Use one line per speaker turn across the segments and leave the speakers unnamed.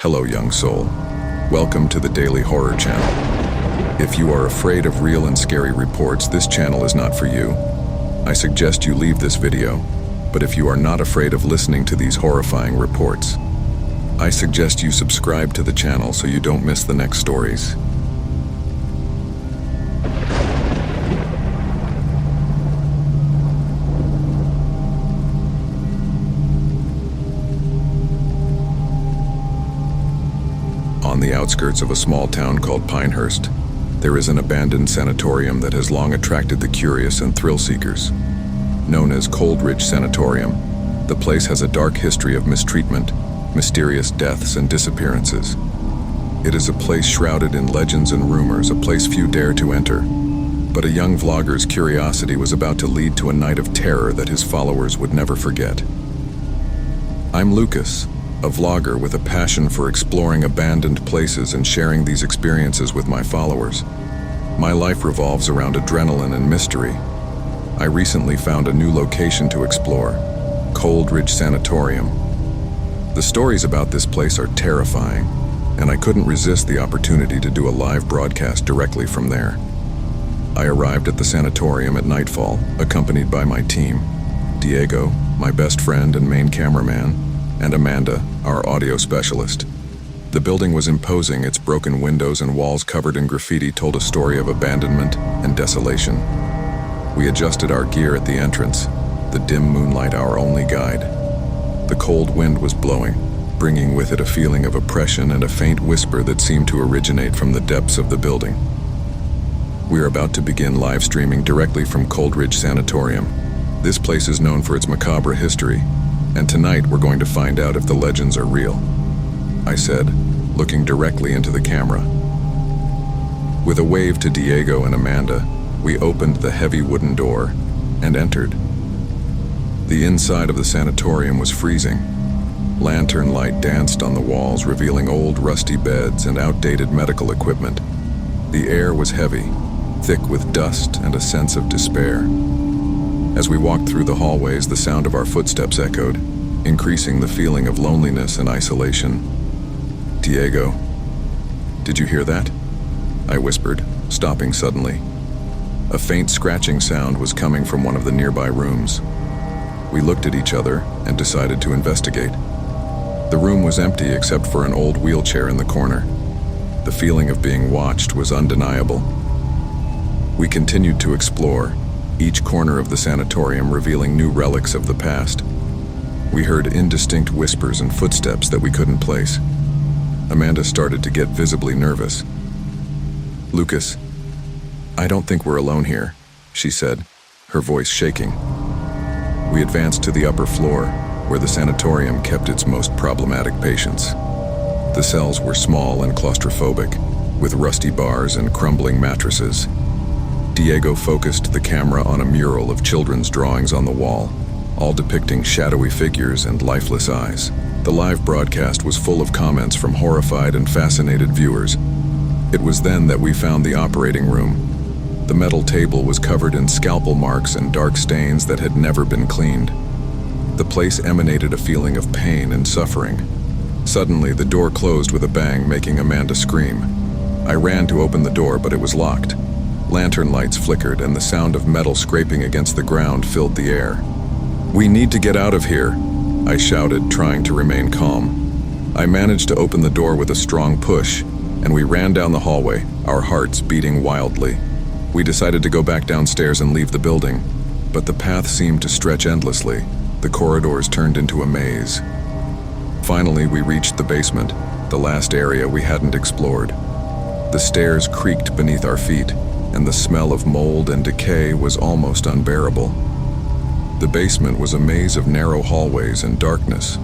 Hello, young soul. Welcome to the Daily Horror Channel. If you are afraid of real and scary reports, this channel is not for you. I suggest you leave this video, but if you are not afraid of listening to these horrifying reports, I suggest you subscribe to the channel so you don't miss the next stories. On the outskirts of a small town called Pinehurst, there is an abandoned sanatorium that has long attracted the curious and thrill-seekers. Known as Coldridge Sanatorium, the place has a dark history of mistreatment, mysterious deaths, and disappearances. It is a place shrouded in legends and rumors, a place few dare to enter. But a young vlogger's curiosity was about to lead to a night of terror that his followers would never forget. I'm Lucas, a vlogger with a passion for exploring abandoned places and sharing these experiences with my followers. My life revolves around adrenaline and mystery. I recently found a new location to explore, Coldridge Sanatorium. The stories about this place are terrifying, and I couldn't resist the opportunity to do a live broadcast directly from there. I arrived at the sanatorium at nightfall, accompanied by my team, Diego, my best friend and main cameraman, and Amanda, our audio specialist. The building was imposing. Its broken windows and walls covered in graffiti told a story of abandonment and desolation. We adjusted our gear at the entrance, the dim moonlight our only guide. The cold wind was blowing, bringing with it a feeling of oppression and a faint whisper that seemed to originate from the depths of the building. We are about to begin live streaming directly from Coldridge Sanatorium. This place is known for its macabre history, and tonight we're going to find out if the legends are real, I said, looking directly into the camera. With a wave to Diego and Amanda, we opened the heavy wooden door and entered. The inside of the sanatorium was freezing. Lantern light danced on the walls, revealing old rusty beds and outdated medical equipment. The air was heavy, thick with dust and a sense of despair. As we walked through the hallways, the sound of our footsteps echoed, increasing the feeling of loneliness and isolation. Diego, did you hear that? I whispered, stopping suddenly. A faint scratching sound was coming from one of the nearby rooms. We looked at each other and decided to investigate. The room was empty except for an old wheelchair in the corner. The feeling of being watched was undeniable. We continued to explore, each corner of the sanatorium revealing new relics of the past. We heard indistinct whispers and footsteps that we couldn't place. Amanda started to get visibly nervous. "Lucas, I don't think we're alone here," she said, her voice shaking. We advanced to the upper floor, where the sanatorium kept its most problematic patients. The cells were small and claustrophobic, with rusty bars and crumbling mattresses. Diego focused the camera on a mural of children's drawings on the wall, all depicting shadowy figures and lifeless eyes. The live broadcast was full of comments from horrified and fascinated viewers. It was then that we found the operating room. The metal table was covered in scalpel marks and dark stains that had never been cleaned. The place emanated a feeling of pain and suffering. Suddenly, the door closed with a bang, making Amanda scream. I ran to open the door, but it was locked. Lantern lights flickered, and the sound of metal scraping against the ground filled the air. "We need to get out of here," I shouted, trying to remain calm. I managed to open the door with a strong push, and we ran down the hallway, our hearts beating wildly. We decided to go back downstairs and leave the building, but the path seemed to stretch endlessly. The corridors turned into a maze. Finally, we reached the basement, the last area we hadn't explored. The stairs creaked beneath our feet, and the smell of mold and decay was almost unbearable. The basement was a maze of narrow hallways and darkness.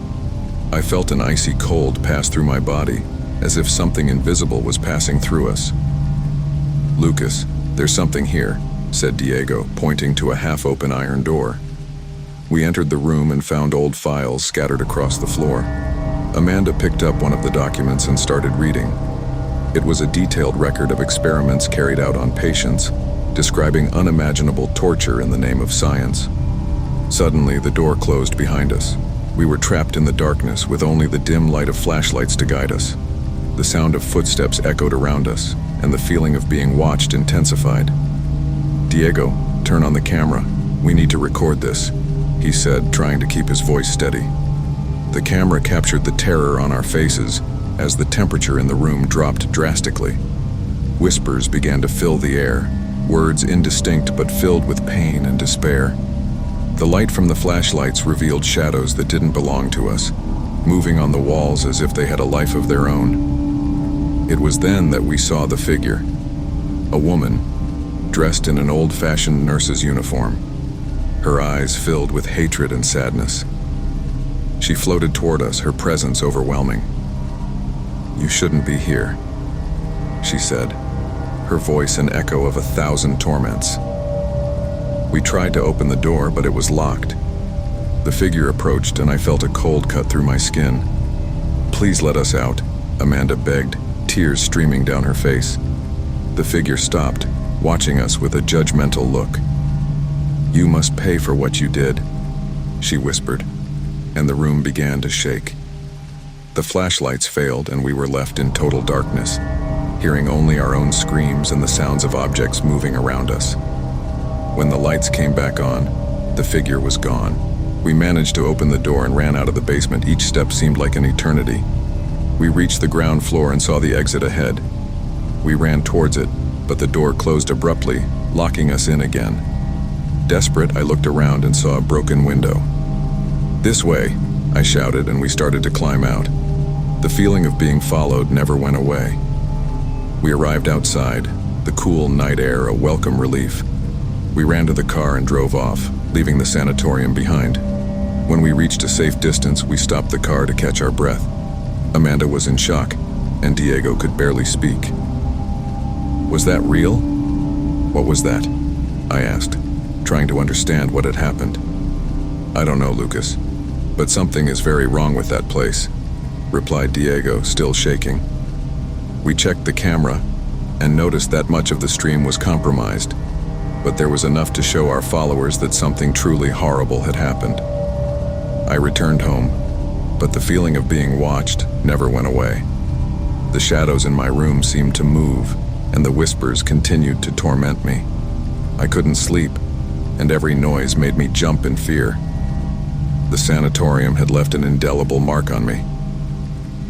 I felt an icy cold pass through my body, as if something invisible was passing through us. "Lucas, there's something here," said Diego, pointing to a half-open iron door. We entered the room and found old files scattered across the floor. Amanda picked up one of the documents and started reading. It was a detailed record of experiments carried out on patients, describing unimaginable torture in the name of science. Suddenly, the door closed behind us. We were trapped in the darkness with only the dim light of flashlights to guide us. The sound of footsteps echoed around us, and the feeling of being watched intensified. "Diego, turn on the camera. We need to record this," he said, trying to keep his voice steady. The camera captured the terror on our faces as the temperature in the room dropped drastically. Whispers began to fill the air, words indistinct but filled with pain and despair. The light from the flashlights revealed shadows that didn't belong to us, moving on the walls as if they had a life of their own. It was then that we saw the figure. A woman, dressed in an old-fashioned nurse's uniform, her eyes filled with hatred and sadness. She floated toward us, her presence overwhelming. "You shouldn't be here," she said, her voice an echo of 1,000 torments. We tried to open the door, but it was locked. The figure approached, and I felt a cold cut through my skin. "Please let us out," Amanda begged, tears streaming down her face. The figure stopped, watching us with a judgmental look. "You must pay for what you did," she whispered, and the room began to shake. The flashlights failed, and we were left in total darkness, hearing only our own screams and the sounds of objects moving around us. When the lights came back on, the figure was gone. We managed to open the door and ran out of the basement. Each step seemed like an eternity. We reached the ground floor and saw the exit ahead. We ran towards it, but the door closed abruptly, locking us in again. Desperate, I looked around and saw a broken window. "This way," I shouted, and we started to climb out. The feeling of being followed never went away. We arrived outside, the cool night air a welcome relief. We ran to the car and drove off, leaving the sanatorium behind. When we reached a safe distance, we stopped the car to catch our breath. Amanda was in shock, and Diego could barely speak. "Was that real?" "What was that?" I asked, trying to understand what had happened. "I don't know, Lucas, but something is very wrong with that place," replied Diego, still shaking. We checked the camera and noticed that much of the stream was compromised, but there was enough to show our followers that something truly horrible had happened. I returned home, but the feeling of being watched never went away. The shadows in my room seemed to move, and the whispers continued to torment me. I couldn't sleep, and every noise made me jump in fear. The sanatorium had left an indelible mark on me.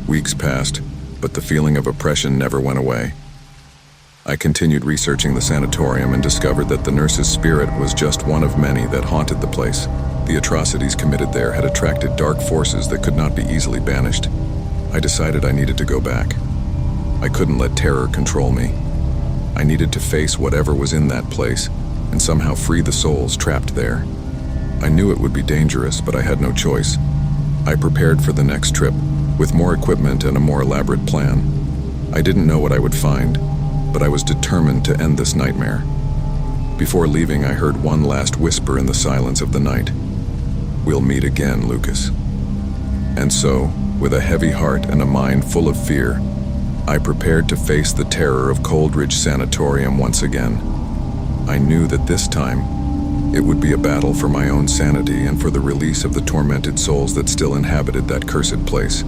Weeks passed, but the feeling of oppression never went away. I continued researching the sanatorium and discovered that the nurse's spirit was just one of many that haunted the place. The atrocities committed there had attracted dark forces that could not be easily banished. I decided I needed to go back. I couldn't let terror control me. I needed to face whatever was in that place and somehow free the souls trapped there. I knew it would be dangerous, but I had no choice. I prepared for the next trip, with more equipment and a more elaborate plan. I didn't know what I would find, but I was determined to end this nightmare. Before leaving, I heard one last whisper in the silence of the night. "We'll meet again, Lucas." And so, with a heavy heart and a mind full of fear, I prepared to face the terror of Coldridge Sanatorium once again. I knew that this time, it would be a battle for my own sanity and for the release of the tormented souls that still inhabited that cursed place.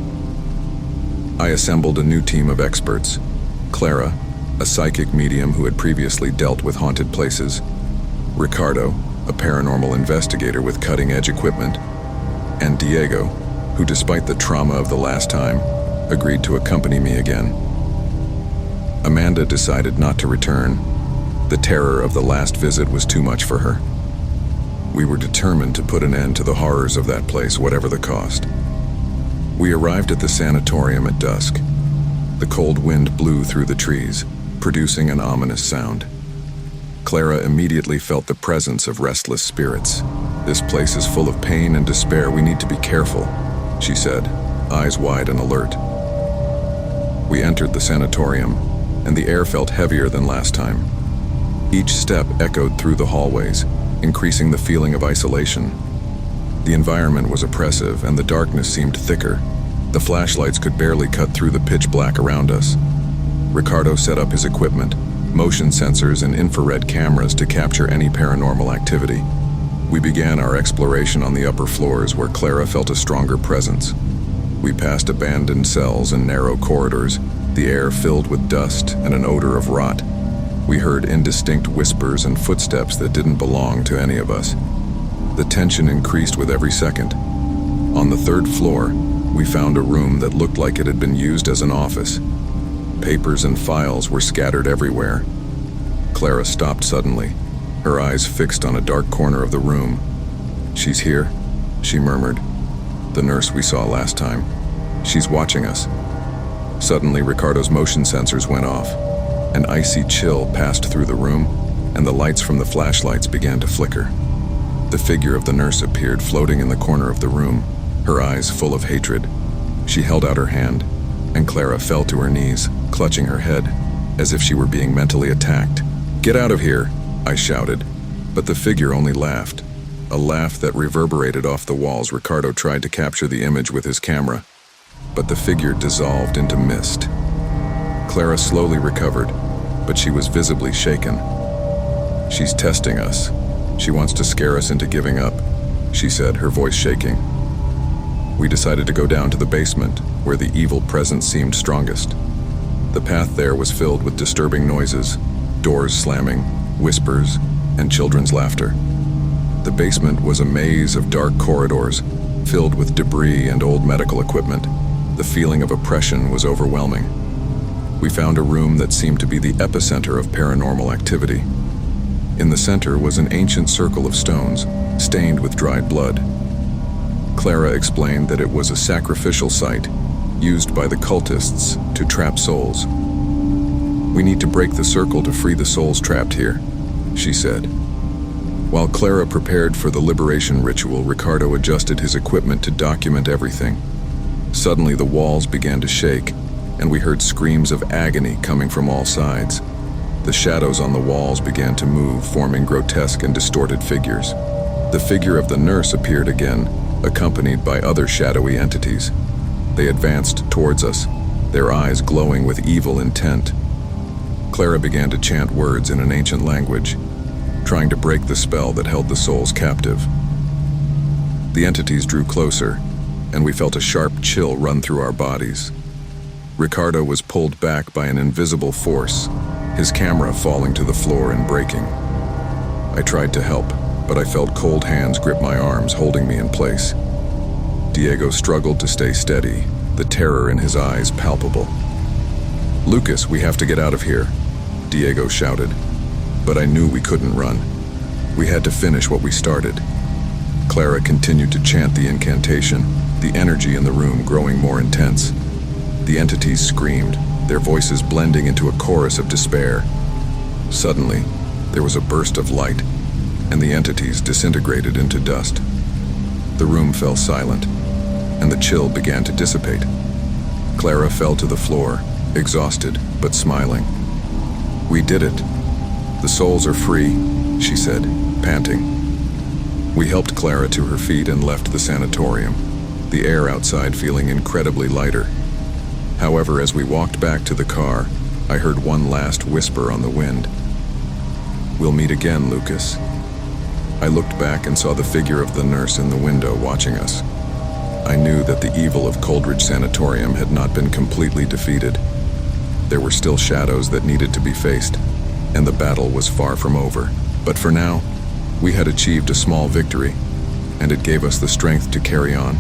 I assembled a new team of experts. Clara, a psychic medium who had previously dealt with haunted places. Ricardo, a paranormal investigator with cutting-edge equipment. And Diego, who, despite the trauma of the last time, agreed to accompany me again. Amanda decided not to return. The terror of the last visit was too much for her. We were determined to put an end to the horrors of that place, whatever the cost. We arrived at the sanatorium at dusk. The cold wind blew through the trees, producing an ominous sound. Clara immediately felt the presence of restless spirits. "This place is full of pain and despair. We need to be careful," she said, eyes wide and alert. We entered the sanatorium, and the air felt heavier than last time. Each step echoed through the hallways, increasing the feeling of isolation. The environment was oppressive, and the darkness seemed thicker. The flashlights could barely cut through the pitch black around us. Ricardo set up his equipment, motion sensors and infrared cameras to capture any paranormal activity. We began our exploration on the upper floors where Clara felt a stronger presence. We passed abandoned cells and narrow corridors, the air filled with dust and an odor of rot. We heard indistinct whispers and footsteps that didn't belong to any of us. The tension increased with every second. On the third floor, we found a room that looked like it had been used as an office. Papers and files were scattered everywhere. Clara stopped suddenly, her eyes fixed on a dark corner of the room. "She's here," she murmured. "The nurse we saw last time. She's watching us." Suddenly, Ricardo's motion sensors went off. An icy chill passed through the room, and the lights from the flashlights began to flicker. The figure of the nurse appeared floating in the corner of the room, her eyes full of hatred. She held out her hand, and Clara fell to her knees, clutching her head, as if she were being mentally attacked. "Get out of here!" I shouted, but the figure only laughed, a laugh that reverberated off the walls. Ricardo tried to capture the image with his camera, but the figure dissolved into mist. Clara slowly recovered, but she was visibly shaken. "She's testing us. She wants to scare us into giving up," she said, her voice shaking. We decided to go down to the basement, where the evil presence seemed strongest. The path there was filled with disturbing noises, doors slamming, whispers, and children's laughter. The basement was a maze of dark corridors, filled with debris and old medical equipment. The feeling of oppression was overwhelming. We found a room that seemed to be the epicenter of paranormal activity. In the center was an ancient circle of stones, stained with dried blood. Clara explained that it was a sacrificial site, used by the cultists to trap souls. "We need to break the circle to free the souls trapped here," she said. While Clara prepared for the liberation ritual, Ricardo adjusted his equipment to document everything. Suddenly, the walls began to shake, and we heard screams of agony coming from all sides. The shadows on the walls began to move, forming grotesque and distorted figures. The figure of the nurse appeared again, accompanied by other shadowy entities. They advanced towards us, their eyes glowing with evil intent. Clara began to chant words in an ancient language, trying to break the spell that held the souls captive. The entities drew closer, and we felt a sharp chill run through our bodies. Ricardo was pulled back by an invisible force, his camera falling to the floor and breaking. I tried to help, but I felt cold hands grip my arms, holding me in place. Diego struggled to stay steady, the terror in his eyes palpable. "Lucas, we have to get out of here," Diego shouted. But I knew we couldn't run. We had to finish what we started. Clara continued to chant the incantation, the energy in the room growing more intense. The entities screamed, their voices blending into a chorus of despair. Suddenly, there was a burst of light, and the entities disintegrated into dust. The room fell silent, and the chill began to dissipate. Clara fell to the floor, exhausted but smiling. "We did it. The souls are free," she said, panting. We helped Clara to her feet and left the sanatorium, the air outside feeling incredibly lighter. However, as we walked back to the car, I heard one last whisper on the wind. "We'll meet again, Lucas." I looked back and saw the figure of the nurse in the window watching us. I knew that the evil of Coldridge Sanatorium had not been completely defeated. There were still shadows that needed to be faced, and the battle was far from over. But for now, we had achieved a small victory, and it gave us the strength to carry on.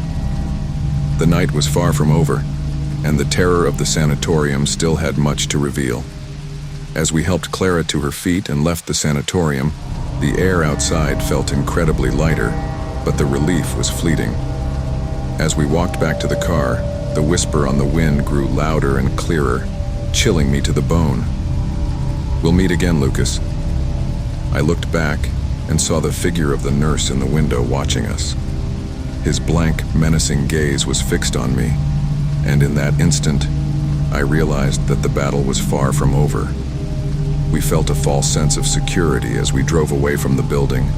The night was far from over, and the terror of the sanatorium still had much to reveal. As we helped Clara to her feet and left the sanatorium, the air outside felt incredibly lighter, but the relief was fleeting. As we walked back to the car, the whisper on the wind grew louder and clearer, chilling me to the bone. "We'll meet again, Lucas." I looked back and saw the figure of the nurse in the window watching us. His blank, menacing gaze was fixed on me, and in that instant, I realized that the battle was far from over. We felt a false sense of security as we drove away from the building,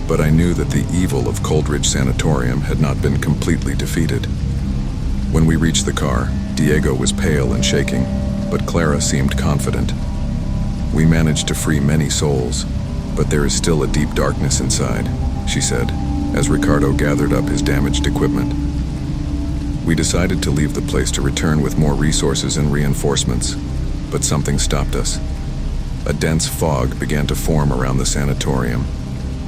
but I knew that the evil of Coldridge Sanatorium had not been completely defeated. When we reached the car, Diego was pale and shaking, but Clara seemed confident. We managed to free many souls, but there is still a deep darkness inside, she said, as Ricardo gathered up his damaged equipment. We decided to leave the place to return with more resources and reinforcements, but something stopped us. A dense fog began to form around the sanatorium,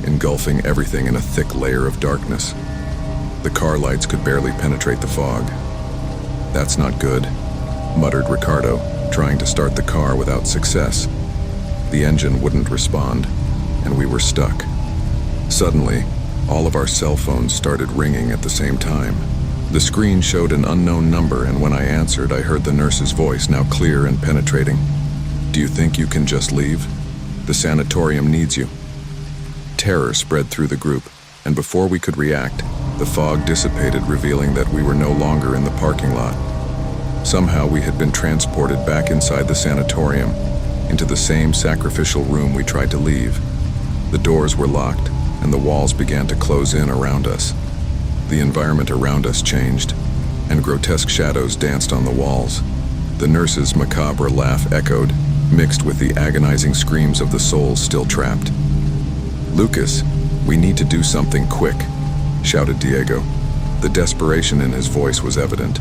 engulfing everything in a thick layer of darkness. The car lights could barely penetrate the fog. "That's not good," muttered Ricardo, trying to start the car without success. The engine wouldn't respond, and we were stuck. Suddenly, all of our cell phones started ringing at the same time. The screen showed an unknown number, and when I answered, I heard the nurse's voice, now clear and penetrating. "Do you think you can just leave? The sanatorium needs you." Terror spread through the group, and before we could react, the fog dissipated, revealing that we were no longer in the parking lot. Somehow we had been transported back inside the sanatorium, into the same sacrificial room we tried to leave. The doors were locked, and the walls began to close in around us. The environment around us changed, and grotesque shadows danced on the walls. The nurse's macabre laugh echoed, mixed with the agonizing screams of the souls still trapped. "Lucas, we need to do something quick," shouted Diego. The desperation in his voice was evident.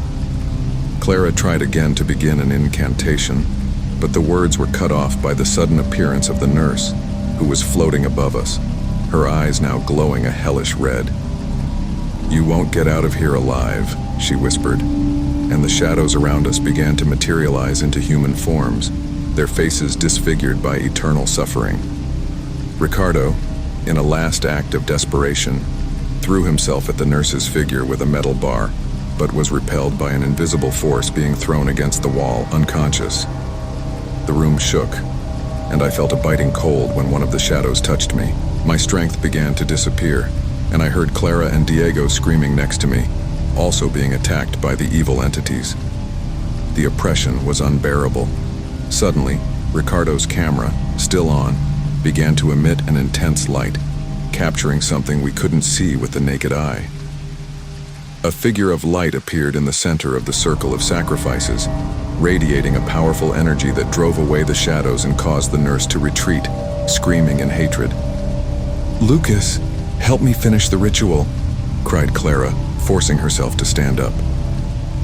Clara tried again to begin an incantation, but the words were cut off by the sudden appearance of the nurse, who was floating above us, her eyes now glowing a hellish red. "You won't get out of here alive," she whispered, and the shadows around us began to materialize into human forms, their faces disfigured by eternal suffering. Ricardo, in a last act of desperation, threw himself at the nurse's figure with a metal bar, but was repelled by an invisible force being thrown against the wall, unconscious. The room shook, and I felt a biting cold when one of the shadows touched me. My strength began to disappear, and I heard Clara and Diego screaming next to me, also being attacked by the evil entities. The oppression was unbearable. Suddenly, Ricardo's camera, still on, began to emit an intense light, capturing something we couldn't see with the naked eye. A figure of light appeared in the center of the circle of sacrifices, radiating a powerful energy that drove away the shadows and caused the nurse to retreat, screaming in hatred. "Lucas, help me finish the ritual," cried Clara, forcing herself to stand up.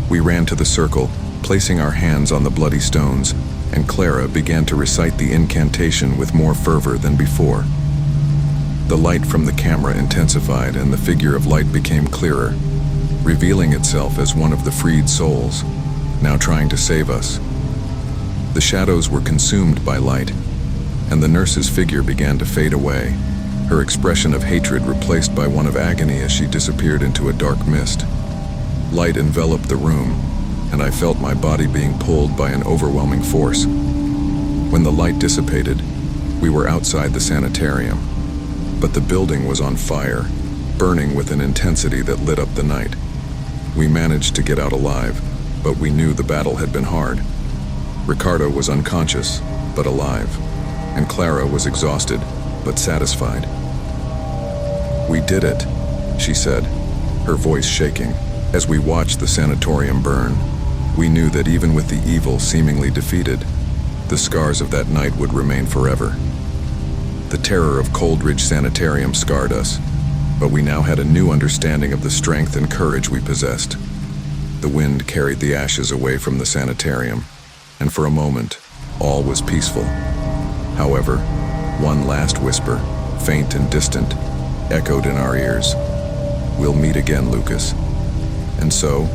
We ran to the circle, placing our hands on the bloody stones, and Clara began to recite the incantation with more fervor than before. The light from the camera intensified, and the figure of light became clearer, revealing itself as one of the freed souls, now trying to save us. The shadows were consumed by light, and the nurse's figure began to fade away, her expression of hatred replaced by one of agony as she disappeared into a dark mist. Light enveloped the room, and I felt my body being pulled by an overwhelming force. When the light dissipated, we were outside the sanitarium, but the building was on fire, burning with an intensity that lit up the night. We managed to get out alive, but we knew the battle had been hard. Ricardo was unconscious, but alive, and Clara was exhausted, but satisfied. "We did it," she said, her voice shaking. As we watched the sanatorium burn, we knew that even with the evil seemingly defeated, the scars of that night would remain forever. The terror of Coldridge Sanitarium scarred us, but we now had a new understanding of the strength and courage we possessed. The wind carried the ashes away from the sanitarium, and for a moment, all was peaceful. However, one last whisper, faint and distant, echoed in our ears. "We'll meet again, Lucas." And so,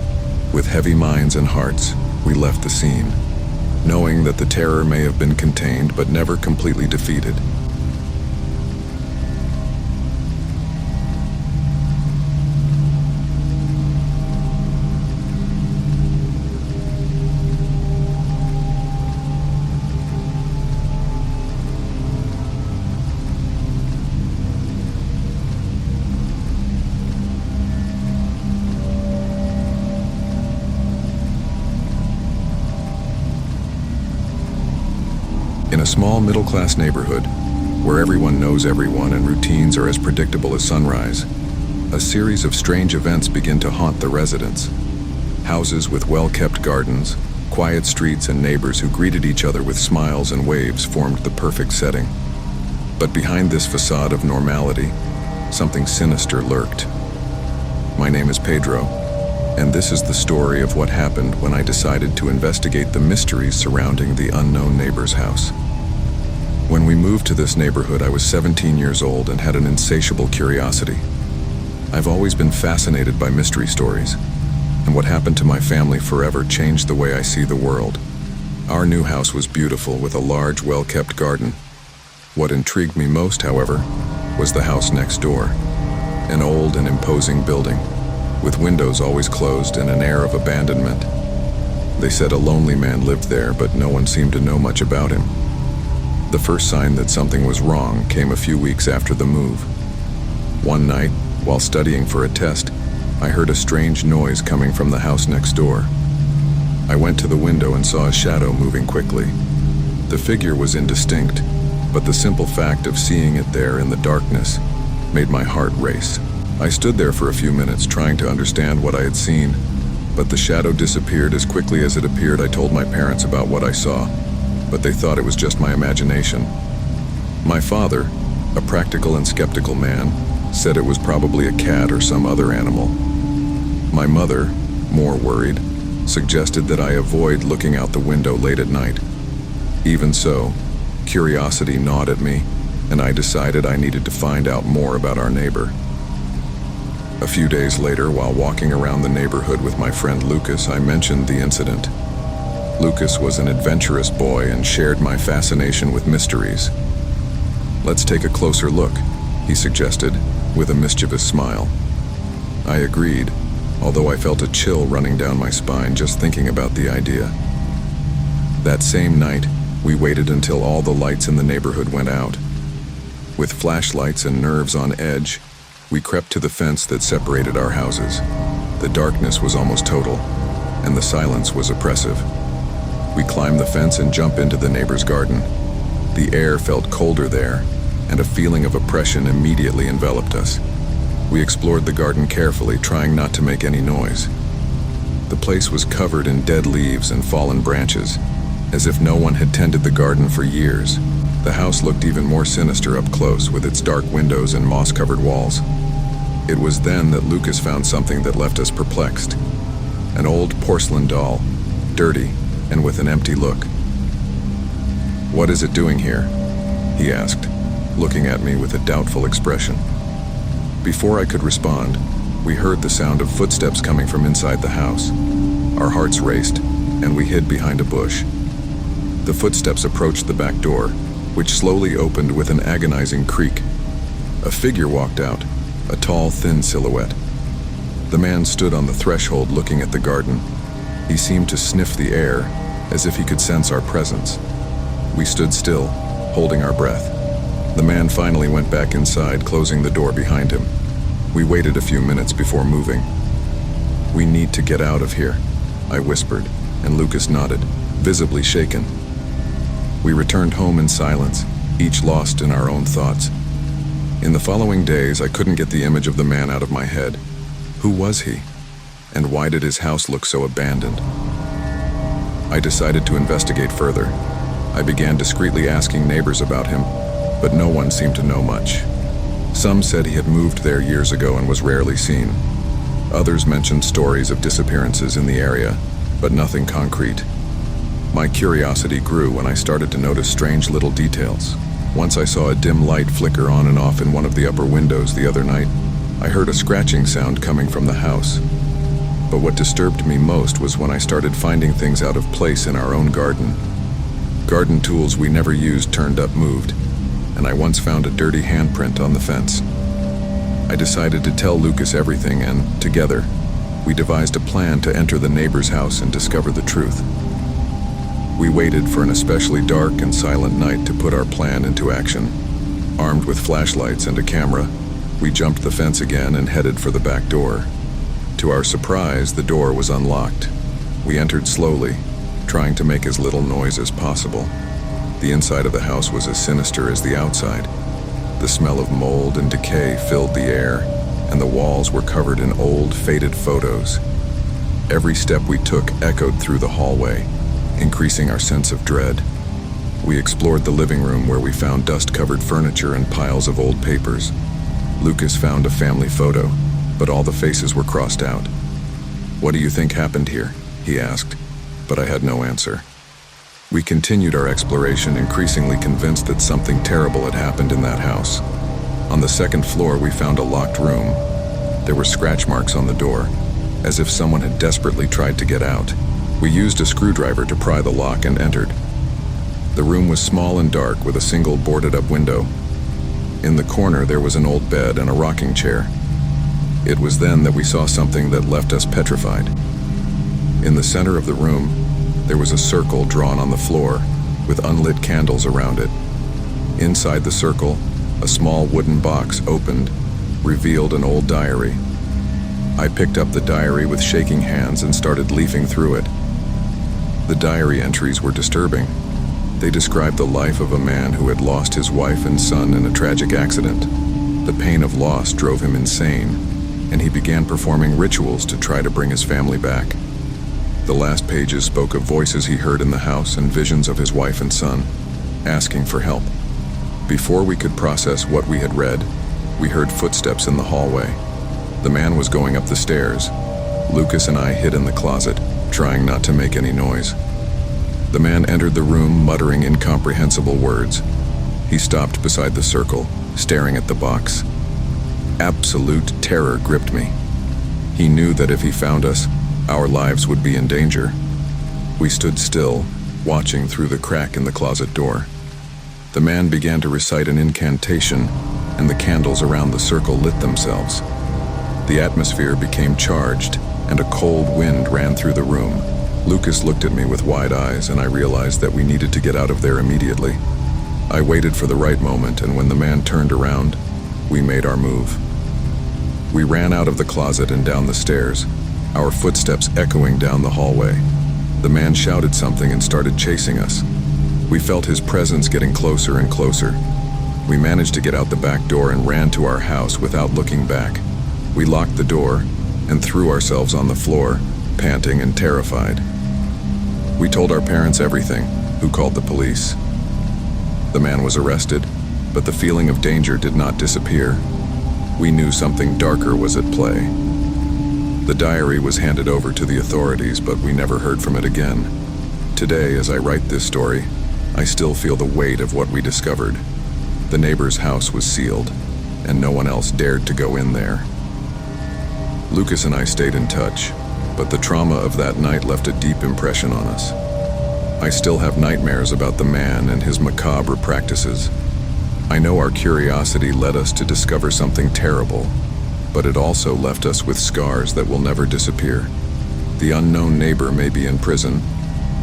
with heavy minds and hearts, we left the scene, knowing that the terror may have been contained but never completely defeated. In a small middle-class neighborhood, where everyone knows everyone and routines are as predictable as sunrise, a series of strange events begin to haunt the residents. Houses with well-kept gardens, quiet streets, and neighbors who greeted each other with smiles and waves formed the perfect setting. But behind this facade of normality, something sinister lurked. My name is Pedro, and this is the story of what happened when I decided to investigate the mysteries surrounding the unknown neighbor's house. When we moved to this neighborhood, I was 17 years old and had an insatiable curiosity. I've always been fascinated by mystery stories, and what happened to my family forever changed the way I see the world. Our new house was beautiful with a large, well-kept garden. What intrigued me most, however, was the house next door, an old and imposing building, with windows always closed and an air of abandonment. They said a lonely man lived there, but no one seemed to know much about him. The first sign that something was wrong came a few weeks after the move. One night, while studying for a test, I heard a strange noise coming from the house next door. I went to the window and saw a shadow moving quickly. The figure was indistinct, but the simple fact of seeing it there in the darkness made my heart race. I stood there for a few minutes trying to understand what I had seen, but the shadow disappeared as quickly as it appeared. I told my parents about what I saw, but they thought it was just my imagination. My father, a practical and skeptical man, said it was probably a cat or some other animal. My mother, more worried, suggested that I avoid looking out the window late at night. Even so, curiosity gnawed at me, and I decided I needed to find out more about our neighbor. A few days later, while walking around the neighborhood with my friend Lucas, I mentioned the incident. Lucas was an adventurous boy and shared my fascination with mysteries. "Let's take a closer look," he suggested, with a mischievous smile. I agreed, although I felt a chill running down my spine just thinking about the idea. That same night, we waited until all the lights in the neighborhood went out. With flashlights and nerves on edge, we crept to the fence that separated our houses. The darkness was almost total, and the silence was oppressive. We climbed the fence and jumped into the neighbor's garden. The air felt colder there, and a feeling of oppression immediately enveloped us. We explored the garden carefully, trying not to make any noise. The place was covered in dead leaves and fallen branches, as if no one had tended the garden for years. The house looked even more sinister up close, with its dark windows and moss-covered walls. It was then that Lucas found something that left us perplexed. An old porcelain doll, dirty and with an empty look. "What is it doing here?" he asked, looking at me with a doubtful expression. Before I could respond, we heard the sound of footsteps coming from inside the house. Our hearts raced, and we hid behind a bush. The footsteps approached the back door, which slowly opened with an agonizing creak. A figure walked out, a tall, thin silhouette. The man stood on the threshold looking at the garden. He seemed to sniff the air, as if he could sense our presence. We stood still, holding our breath. The man finally went back inside, closing the door behind him. We waited a few minutes before moving. "We need to get out of here," I whispered, and Lucas nodded, visibly shaken. We returned home in silence, each lost in our own thoughts. In the following days, I couldn't get the image of the man out of my head. Who was he? And why did his house look so abandoned? I decided to investigate further. I began discreetly asking neighbors about him, but no one seemed to know much. Some said he had moved there years ago and was rarely seen. Others mentioned stories of disappearances in the area, but nothing concrete. My curiosity grew when I started to notice strange little details. Once I saw a dim light flicker on and off in one of the upper windows the other night. I heard a scratching sound coming from the house. But what disturbed me most was when I started finding things out of place in our own garden. Garden tools we never used turned up moved, and I once found a dirty handprint on the fence. I decided to tell Lucas everything, and together, we devised a plan to enter the neighbor's house and discover the truth. We waited for an especially dark and silent night to put our plan into action. Armed with flashlights and a camera, we jumped the fence again and headed for the back door. To our surprise, the door was unlocked. We entered slowly, trying to make as little noise as possible. The inside of the house was as sinister as the outside. The smell of mold and decay filled the air, and the walls were covered in old, faded photos. Every step we took echoed through the hallway, increasing our sense of dread. We explored the living room where we found dust-covered furniture and piles of old papers. Lucas found a family photo, but all the faces were crossed out. "What do you think happened here?" he asked, but I had no answer. We continued our exploration, increasingly convinced that something terrible had happened in that house. On the second floor, we found a locked room. There were scratch marks on the door, as if someone had desperately tried to get out. We used a screwdriver to pry the lock and entered. The room was small and dark, with a single boarded-up window. In the corner, there was an old bed and a rocking chair. It was then that we saw something that left us petrified. In the center of the room, there was a circle drawn on the floor, with unlit candles around it. Inside the circle, a small wooden box opened, revealed an old diary. I picked up the diary with shaking hands and started leafing through it. The diary entries were disturbing. They described the life of a man who had lost his wife and son in a tragic accident. The pain of loss drove him insane, and he began performing rituals to try to bring his family back. The last pages spoke of voices he heard in the house and visions of his wife and son, asking for help. Before we could process what we had read, we heard footsteps in the hallway. The man was going up the stairs. Lucas and I hid in the closet, trying not to make any noise. The man entered the room, muttering incomprehensible words. He stopped beside the circle, staring at the box. Absolute terror gripped me. He knew that if he found us, our lives would be in danger. We stood still, watching through the crack in the closet door. The man began to recite an incantation, and the candles around the circle lit themselves. The atmosphere became charged, and a cold wind ran through the room. Lucas looked at me with wide eyes, and I realized that we needed to get out of there immediately. I waited for the right moment, and when the man turned around, we made our move. We ran out of the closet and down the stairs, our footsteps echoing down the hallway. The man shouted something and started chasing us. We felt his presence getting closer and closer. We managed to get out the back door and ran to our house without looking back. We locked the door and threw ourselves on the floor, panting and terrified. We told our parents everything, who called the police. The man was arrested, but the feeling of danger did not disappear. We knew something darker was at play. The diary was handed over to the authorities, but we never heard from it again. Today, as I write this story, I still feel the weight of what we discovered. The neighbor's house was sealed, and no one else dared to go in there. Lucas and I stayed in touch, but the trauma of that night left a deep impression on us. I still have nightmares about the man and his macabre practices. I know our curiosity led us to discover something terrible, but it also left us with scars that will never disappear. The unknown neighbor may be in prison,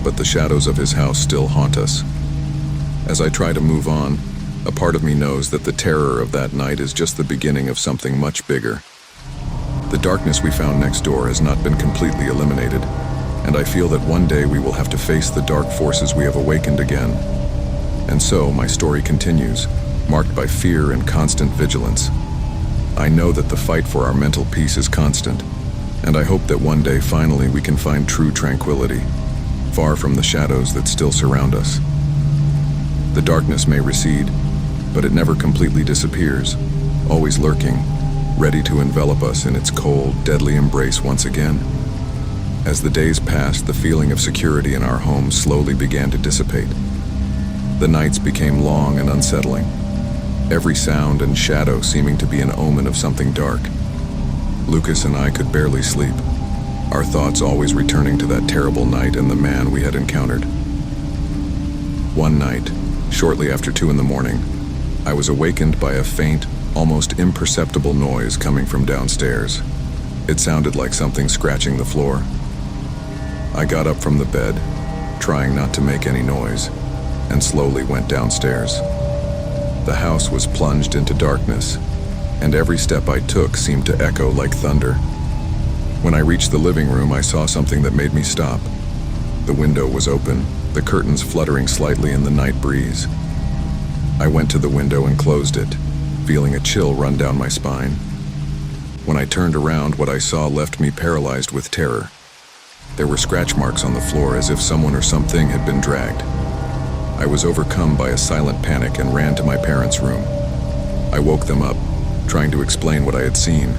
but the shadows of his house still haunt us. As I try to move on, a part of me knows that the terror of that night is just the beginning of something much bigger. The darkness we found next door has not been completely eliminated, and I feel that one day we will have to face the dark forces we have awakened again. And so my story continues, marked by fear and constant vigilance. I know that the fight for our mental peace is constant, and I hope that one day finally we can find true tranquility, far from the shadows that still surround us. The darkness may recede, but it never completely disappears, always lurking, ready to envelop us in its cold, deadly embrace once again. As the days passed, the feeling of security in our home slowly began to dissipate. The nights became long and unsettling, every sound and shadow seeming to be an omen of something dark. Lucas and I could barely sleep, our thoughts always returning to that terrible night and the man we had encountered. One night, shortly after 2 a.m, I was awakened by a faint, almost imperceptible noise coming from downstairs. It sounded like something scratching the floor. I got up from the bed, trying not to make any noise, and slowly went downstairs. The house was plunged into darkness, and every step I took seemed to echo like thunder. When I reached the living room, I saw something that made me stop. The window was open, the curtains fluttering slightly in the night breeze. I went to the window and closed it, feeling a chill run down my spine. When I turned around, what I saw left me paralyzed with terror. There were scratch marks on the floor as if someone or something had been dragged. I was overcome by a silent panic and ran to my parents' room. I woke them up, trying to explain what I had seen.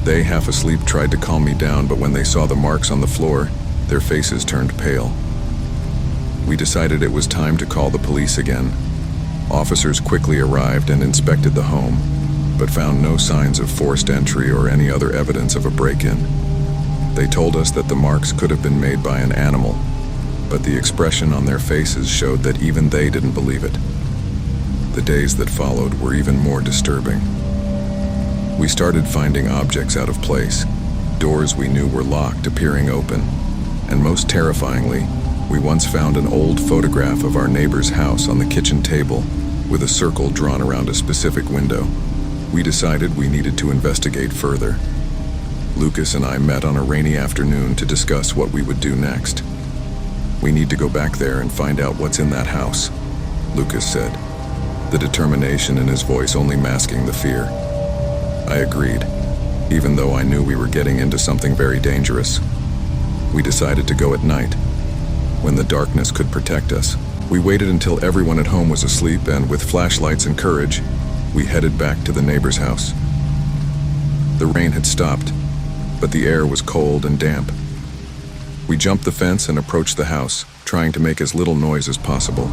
They, half asleep, tried to calm me down, but when they saw the marks on the floor, their faces turned pale. We decided it was time to call the police again. Officers quickly arrived and inspected the home, but found no signs of forced entry or any other evidence of a break-in. They told us that the marks could have been made by an animal, but the expression on their faces showed that even they didn't believe it. The days that followed were even more disturbing. We started finding objects out of place, doors we knew were locked appearing open, and most terrifyingly, we once found an old photograph of our neighbor's house on the kitchen table with a circle drawn around a specific window. We decided we needed to investigate further. Lucas and I met on a rainy afternoon to discuss what we would do next. "We need to go back there and find out what's in that house," Lucas said, the determination in his voice only masking the fear. I agreed, even though I knew we were getting into something very dangerous. We decided to go at night, when the darkness could protect us. We waited until everyone at home was asleep, and with flashlights and courage, we headed back to the neighbor's house. The rain had stopped, but the air was cold and damp. We jumped the fence and approached the house, trying to make as little noise as possible.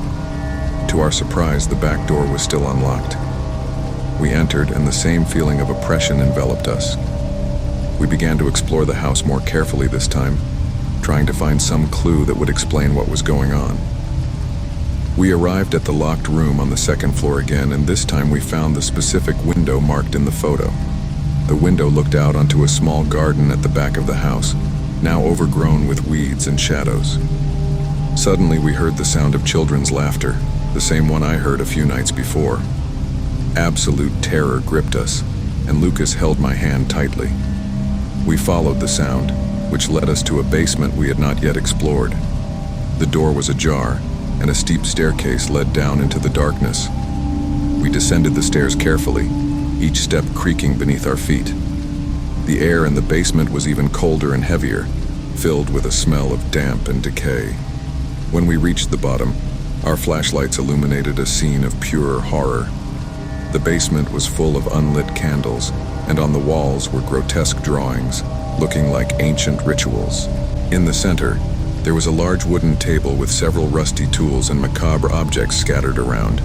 To our surprise, the back door was still unlocked. We entered, and the same feeling of oppression enveloped us. We began to explore the house more carefully this time, trying to find some clue that would explain what was going on. We arrived at the locked room on the second floor again, and this time we found the specific window marked in the photo. The window looked out onto a small garden at the back of the house, now overgrown with weeds and shadows. Suddenly we heard the sound of children's laughter, the same one I heard a few nights before. Absolute terror gripped us, and Lucas held my hand tightly. We followed the sound, which led us to a basement we had not yet explored. The door was ajar, and a steep staircase led down into the darkness. We descended the stairs carefully, each step creaking beneath our feet. The air in the basement was even colder and heavier, filled with a smell of damp and decay. When we reached the bottom, our flashlights illuminated a scene of pure horror. The basement was full of unlit candles, and on the walls were grotesque drawings, looking like ancient rituals. In the center, there was a large wooden table with several rusty tools and macabre objects scattered around.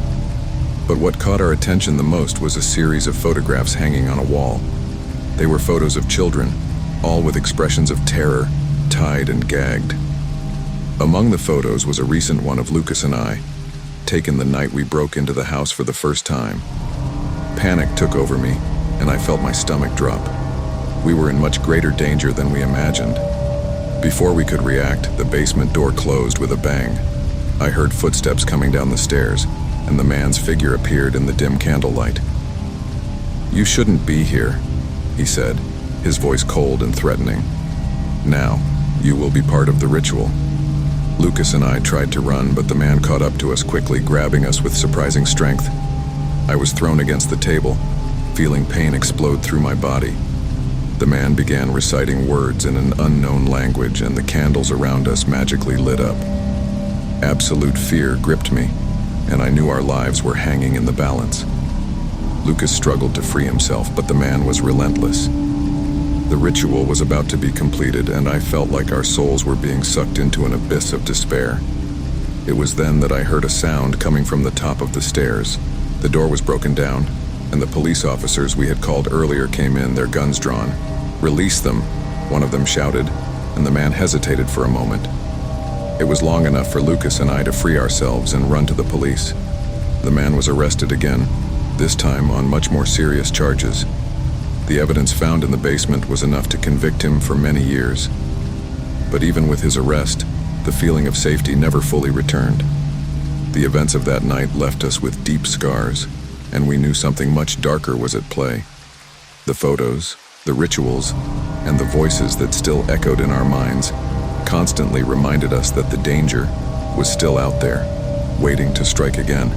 But what caught our attention the most was a series of photographs hanging on a wall. They were photos of children, all with expressions of terror, tied and gagged. Among the photos was a recent one of Lucas and I, taken the night we broke into the house for the first time. Panic took over me, and I felt my stomach drop. We were in much greater danger than we imagined. Before we could react, the basement door closed with a bang. I heard footsteps coming down the stairs, and the man's figure appeared in the dim candlelight. "You shouldn't be here," he said, his voice cold and threatening. "Now, you will be part of the ritual." Lucas and I tried to run, but the man caught up to us quickly, grabbing us with surprising strength. I was thrown against the table, feeling pain explode through my body. The man began reciting words in an unknown language, and the candles around us magically lit up. Absolute fear gripped me, and I knew our lives were hanging in the balance. Lucas struggled to free himself, but the man was relentless. The ritual was about to be completed, and I felt like our souls were being sucked into an abyss of despair. It was then that I heard a sound coming from the top of the stairs. The door was broken down, and the police officers we had called earlier came in, their guns drawn. "Release them," one of them shouted, and the man hesitated for a moment. It was long enough for Lucas and I to free ourselves and run to the police. The man was arrested again, this time on much more serious charges. The evidence found in the basement was enough to convict him for many years. But even with his arrest, the feeling of safety never fully returned. The events of that night left us with deep scars, and we knew something much darker was at play. The photos, the rituals, and the voices that still echoed in our minds constantly reminded us that the danger was still out there, waiting to strike again.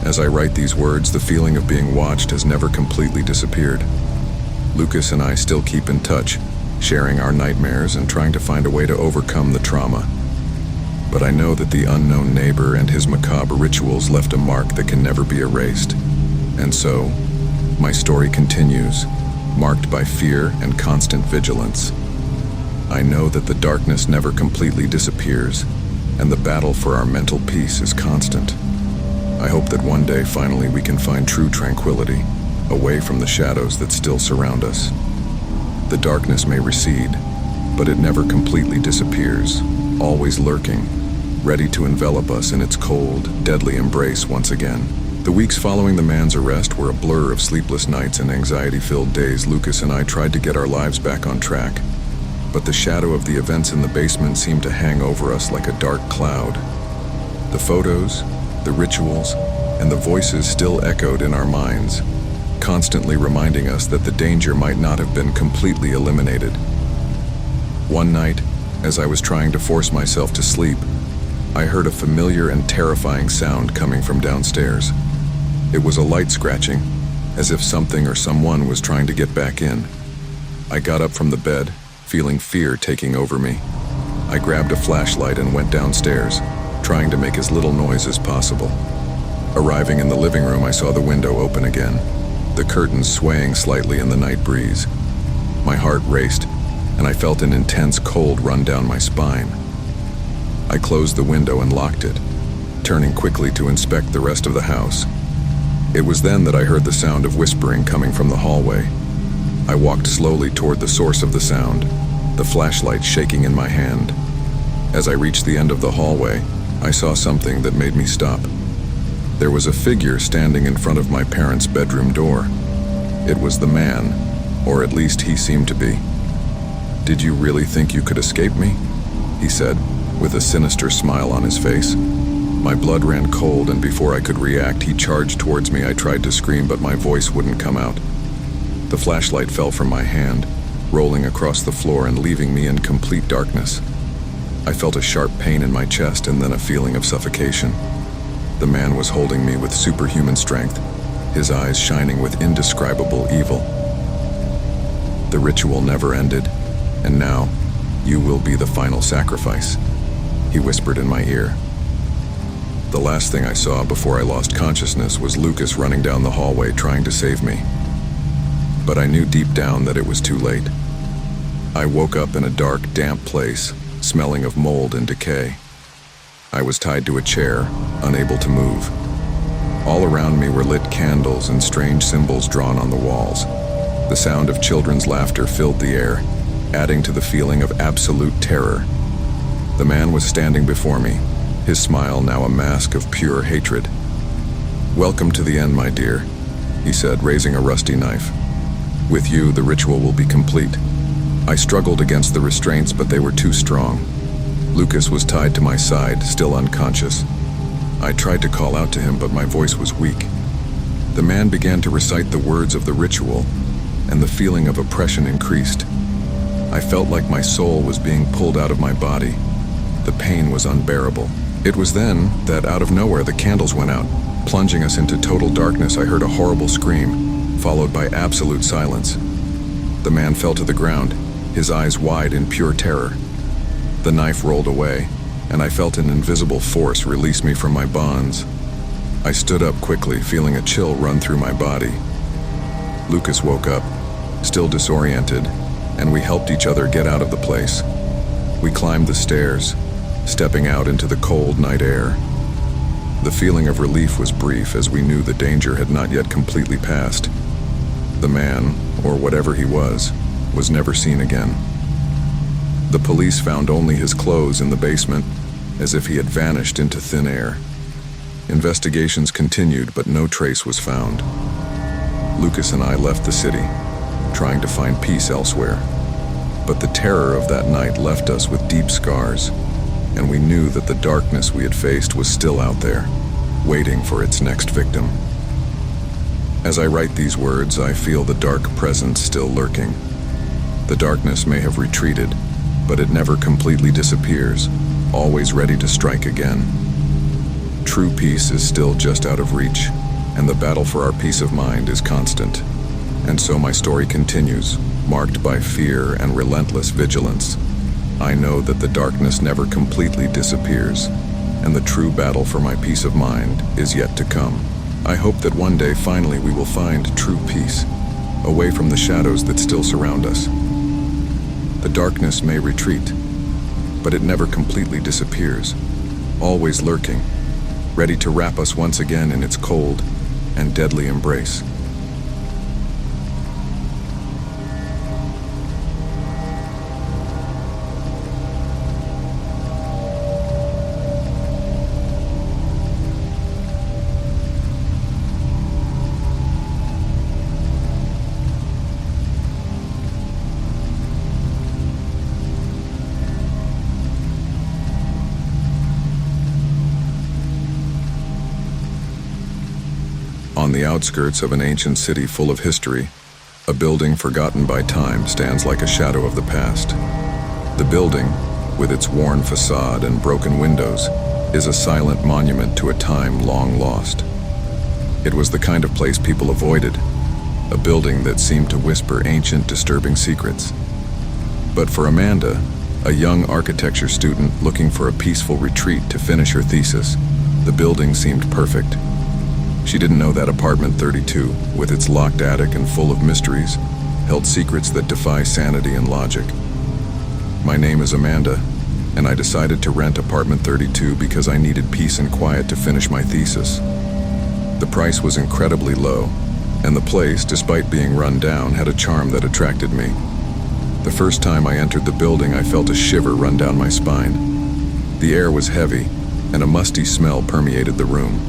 As I write these words, the feeling of being watched has never completely disappeared. Lucas and I still keep in touch, sharing our nightmares and trying to find a way to overcome the trauma. But I know that the unknown neighbor and his macabre rituals left a mark that can never be erased. And so, My story continues, marked by fear and constant vigilance. I know that the darkness never completely disappears, and the battle for our mental peace is constant. I hope that one day finally we can find true tranquility, away from the shadows that still surround us. The darkness may recede, but it never completely disappears, always lurking, ready to envelop us in its cold, deadly embrace once again. The weeks following the man's arrest were a blur of sleepless nights and anxiety-filled days. Lucas and I tried to get our lives back on track, but the shadow of the events in the basement seemed to hang over us like a dark cloud. The photos, the rituals, and the voices still echoed in our minds, constantly reminding us that the danger might not have been completely eliminated. One night, as I was trying to force myself to sleep, I heard a familiar and terrifying sound coming from downstairs. It was a light scratching, as if something or someone was trying to get back in. I got up from the bed, feeling fear taking over me. I grabbed a flashlight and went downstairs, trying to make as little noise as possible. Arriving in the living room, I saw the window open again, the curtains swaying slightly in the night breeze. My heart raced, and I felt an intense cold run down my spine. I closed the window and locked it, turning quickly to inspect the rest of the house. It was then that I heard the sound of whispering coming from the hallway. I walked slowly toward the source of the sound, the flashlight shaking in my hand. As I reached the end of the hallway, I saw something that made me stop. There was a figure standing in front of my parents' bedroom door. It was the man, or at least he seemed to be. "Did you really think you could escape me?" he said, with a sinister smile on his face. My blood ran cold, and before I could react, he charged towards me. I tried to scream, but my voice wouldn't come out. The flashlight fell from my hand, rolling across the floor and leaving me in complete darkness. I felt a sharp pain in my chest and then a feeling of suffocation. The man was holding me with superhuman strength, his eyes shining with indescribable evil. "The ritual never ended, and now you will be the final sacrifice," he whispered in my ear. The last thing I saw before I lost consciousness was Lucas running down the hallway trying to save me. But I knew deep down that it was too late. I woke up in a dark, damp place, smelling of mold and decay. I was tied to a chair, unable to move. All around me were lit candles and strange symbols drawn on the walls. The sound of children's laughter filled the air, adding to the feeling of absolute terror. The man was standing before me, his smile now a mask of pure hatred. "Welcome to the end, my dear," he said, raising a rusty knife. "With you, the ritual will be complete." I struggled against the restraints, but they were too strong. Lucas was tied to my side, still unconscious. I tried to call out to him, but my voice was weak. The man began to recite the words of the ritual, and the feeling of oppression increased. I felt like my soul was being pulled out of my body. The pain was unbearable. It was then that, out of nowhere, the candles went out. Plunging us into total darkness, I heard a horrible scream, followed by absolute silence. The man fell to the ground, his eyes wide in pure terror. The knife rolled away, and I felt an invisible force release me from my bonds. I stood up quickly, feeling a chill run through my body. Lucas woke up, still disoriented, and we helped each other get out of the place. We climbed the stairs, stepping out into the cold night air. The feeling of relief was brief, as we knew the danger had not yet completely passed. The man, or whatever he was never seen again. The police found only his clothes in the basement, as if he had vanished into thin air. Investigations continued, but no trace was found. Lucas and I left the city, trying to find peace elsewhere. But the terror of that night left us with deep scars, and we knew that the darkness we had faced was still out there, waiting for its next victim. As I write these words, I feel the dark presence still lurking. The darkness may have retreated, but it never completely disappears, always ready to strike again. True peace is still just out of reach, and the battle for our peace of mind is constant. And so my story continues, marked by fear and relentless vigilance. I know that the darkness never completely disappears, and the true battle for my peace of mind is yet to come. I hope that one day finally we will find true peace, away from the shadows that still surround us. The darkness may retreat, but it never completely disappears, always lurking, ready to wrap us once again in its cold and deadly embrace. On the outskirts of an ancient city full of history, a building forgotten by time stands like a shadow of the past. The building, with its worn facade and broken windows, is a silent monument to a time long lost. It was the kind of place people avoided, a building that seemed to whisper ancient, disturbing secrets. But for Amanda, a young architecture student looking for a peaceful retreat to finish her thesis, the building seemed perfect. She didn't know that apartment 32, with its locked attic and full of mysteries, held secrets that defy sanity and logic. My name is Amanda, and I decided to rent apartment 32 because I needed peace and quiet to finish my thesis. The price was incredibly low, and the place, despite being run down, had a charm that attracted me. The first time I entered the building, I felt a shiver run down my spine. The air was heavy, and a musty smell permeated the room.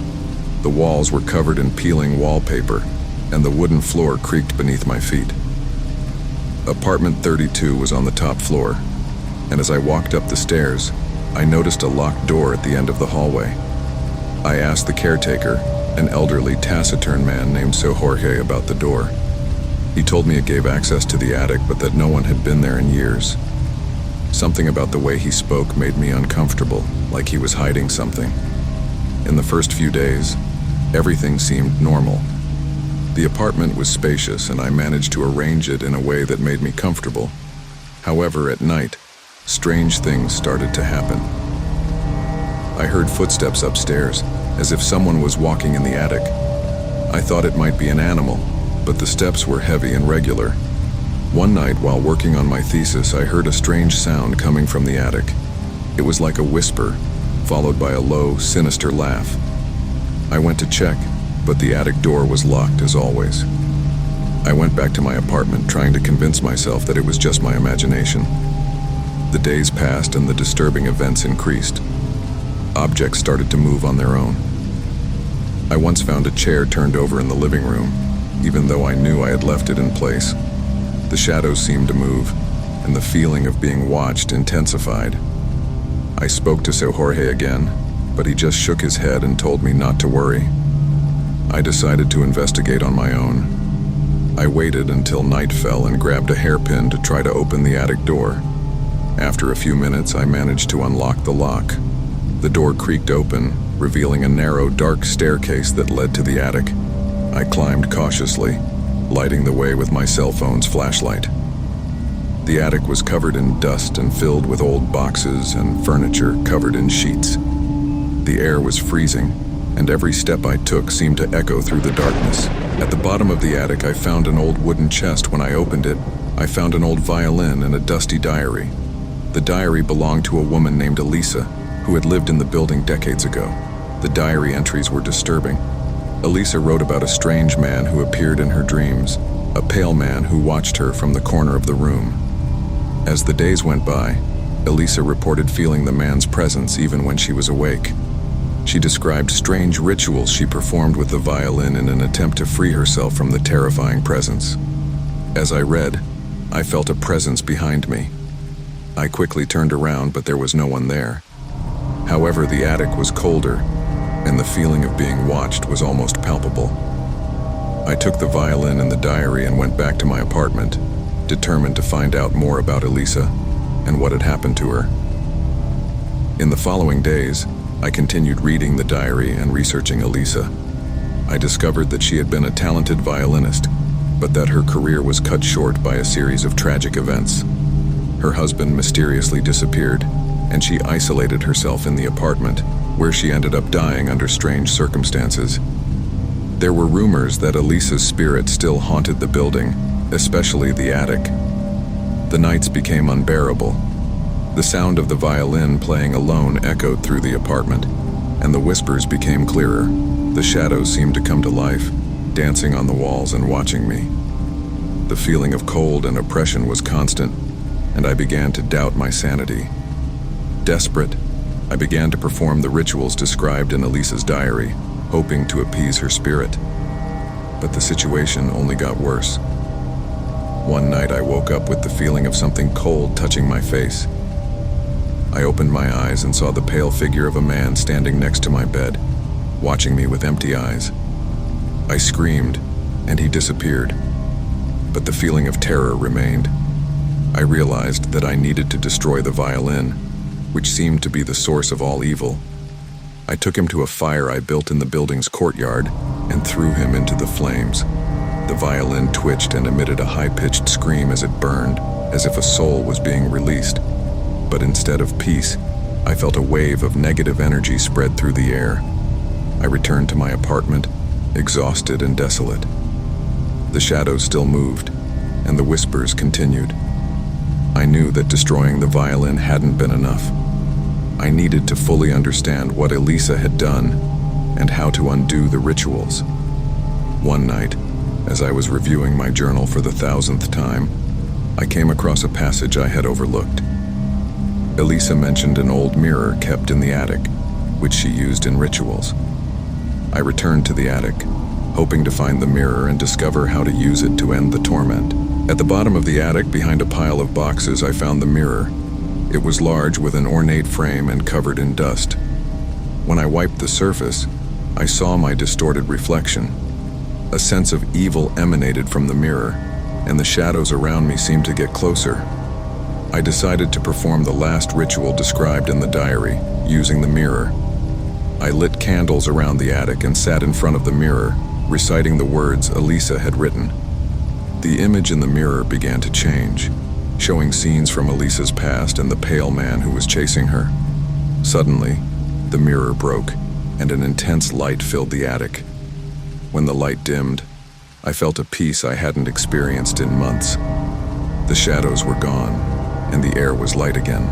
The walls were covered in peeling wallpaper, and the wooden floor creaked beneath my feet. Apartment 32 was on the top floor, and as I walked up the stairs, I noticed a locked door at the end of the hallway. I asked the caretaker, an elderly, taciturn man named Jorge, about the door. He told me it gave access to the attic, but that no one had been there in years. Something about the way he spoke made me uncomfortable, like he was hiding something. In the first few days, everything seemed normal. The apartment was spacious, and I managed to arrange it in a way that made me comfortable. However, at night, strange things started to happen. I heard footsteps upstairs, as if someone was walking in the attic. I thought it might be an animal, but the steps were heavy and regular. One night, while working on my thesis, I heard a strange sound coming from the attic. It was like a whisper, followed by a low, sinister laugh. I went to check, but the attic door was locked as always. I went back to my apartment, trying to convince myself that it was just my imagination. The days passed and the disturbing events increased. Objects started to move on their own. I once found a chair turned over in the living room, even though I knew I had left it in place. The shadows seemed to move, and the feeling of being watched intensified. I spoke to Jorge again, but he just shook his head and told me not to worry. I decided to investigate on my own. I waited until night fell and grabbed a hairpin to try to open the attic door. After a few minutes, I managed to unlock the lock. The door creaked open, revealing a narrow, dark staircase that led to the attic. I climbed cautiously, lighting the way with my cell phone's flashlight. The attic was covered in dust and filled with old boxes and furniture covered in sheets. The air was freezing, and every step I took seemed to echo through the darkness. At the bottom of the attic, I found an old wooden chest. When I opened it, I found an old violin and a dusty diary. The diary belonged to a woman named Elisa, who had lived in the building decades ago. The diary entries were disturbing. Elisa wrote about a strange man who appeared in her dreams, a pale man who watched her from the corner of the room. As the days went by, Elisa reported feeling the man's presence even when she was awake. She described strange rituals she performed with the violin in an attempt to free herself from the terrifying presence. As I read, I felt a presence behind me. I quickly turned around, but there was no one there. However, the attic was colder, and the feeling of being watched was almost palpable. I took the violin and the diary and went back to my apartment, determined to find out more about Elisa and what had happened to her. In the following days, I continued reading the diary and researching Elisa. I discovered that she had been a talented violinist, but that her career was cut short by a series of tragic events. Her husband mysteriously disappeared, and she isolated herself in the apartment, where she ended up dying under strange circumstances. There were rumors that Elisa's spirit still haunted the building, especially the attic. The nights became unbearable. The sound of the violin playing alone echoed through the apartment, and the whispers became clearer. The shadows seemed to come to life, dancing on the walls and watching me. The feeling of cold and oppression was constant, and I began to doubt my sanity. Desperate, I began to perform the rituals described in Elisa's diary, hoping to appease her spirit. But the situation only got worse. One night I woke up with the feeling of something cold touching my face. I opened my eyes and saw the pale figure of a man standing next to my bed, watching me with empty eyes. I screamed, and he disappeared. But the feeling of terror remained. I realized that I needed to destroy the violin, which seemed to be the source of all evil. I took him to a fire I built in the building's courtyard and threw him into the flames. The violin twitched and emitted a high-pitched scream as it burned, as if a soul was being released. But instead of peace, I felt a wave of negative energy spread through the air. I returned to my apartment, exhausted and desolate. The shadows still moved, and the whispers continued. I knew that destroying the violin hadn't been enough. I needed to fully understand what Elisa had done and how to undo the rituals. One night, as I was reviewing my journal for the 1000th time, I came across a passage I had overlooked. Elisa mentioned an old mirror kept in the attic, which she used in rituals. I returned to the attic, hoping to find the mirror and discover how to use it to end the torment. At the bottom of the attic, behind a pile of boxes, I found the mirror. It was large with an ornate frame and covered in dust. When I wiped the surface, I saw my distorted reflection. A sense of evil emanated from the mirror, and the shadows around me seemed to get closer. I decided to perform the last ritual described in the diary, using the mirror. I lit candles around the attic and sat in front of the mirror, reciting the words Elisa had written. The image in the mirror began to change, showing scenes from Elisa's past and the pale man who was chasing her. Suddenly, the mirror broke, and an intense light filled the attic. When the light dimmed, I felt a peace I hadn't experienced in months. The shadows were gone, and the air was light again.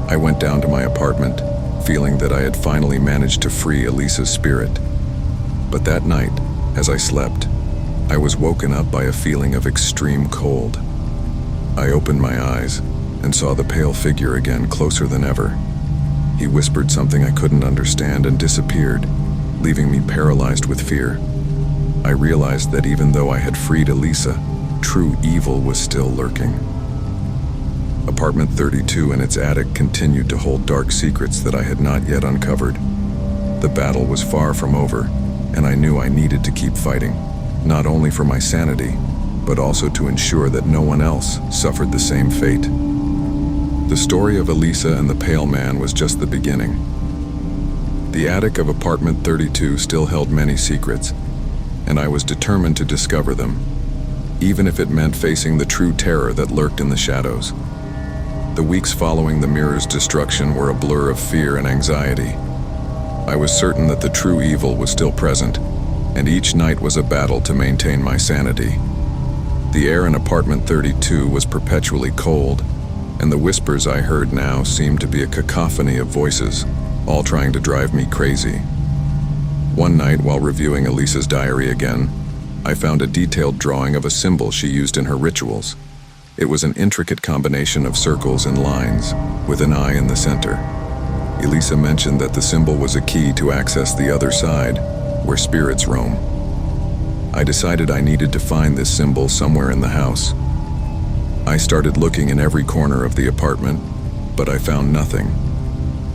I went down to my apartment, feeling that I had finally managed to free Elisa's spirit. But that night, as I slept, I was woken up by a feeling of extreme cold. I opened my eyes and saw the pale figure again, closer than ever. He whispered something I couldn't understand and disappeared, leaving me paralyzed with fear. I realized that even though I had freed Elisa, true evil was still lurking. Apartment 32 and its attic continued to hold dark secrets that I had not yet uncovered. The battle was far from over, and I knew I needed to keep fighting, not only for my sanity, but also to ensure that no one else suffered the same fate. The story of Elisa and the Pale Man was just the beginning. The attic of apartment 32 still held many secrets, and I was determined to discover them, even if it meant facing the true terror that lurked in the shadows. The weeks following the mirror's destruction were a blur of fear and anxiety. I was certain that the true evil was still present, and each night was a battle to maintain my sanity. The air in apartment 32 was perpetually cold, and the whispers I heard now seemed to be a cacophony of voices, all trying to drive me crazy. One night, while reviewing Elisa's diary again, I found a detailed drawing of a symbol she used in her rituals. It was an intricate combination of circles and lines, with an eye in the center. Elisa mentioned that the symbol was a key to access the other side, where spirits roam. I decided I needed to find this symbol somewhere in the house. I started looking in every corner of the apartment, but I found nothing.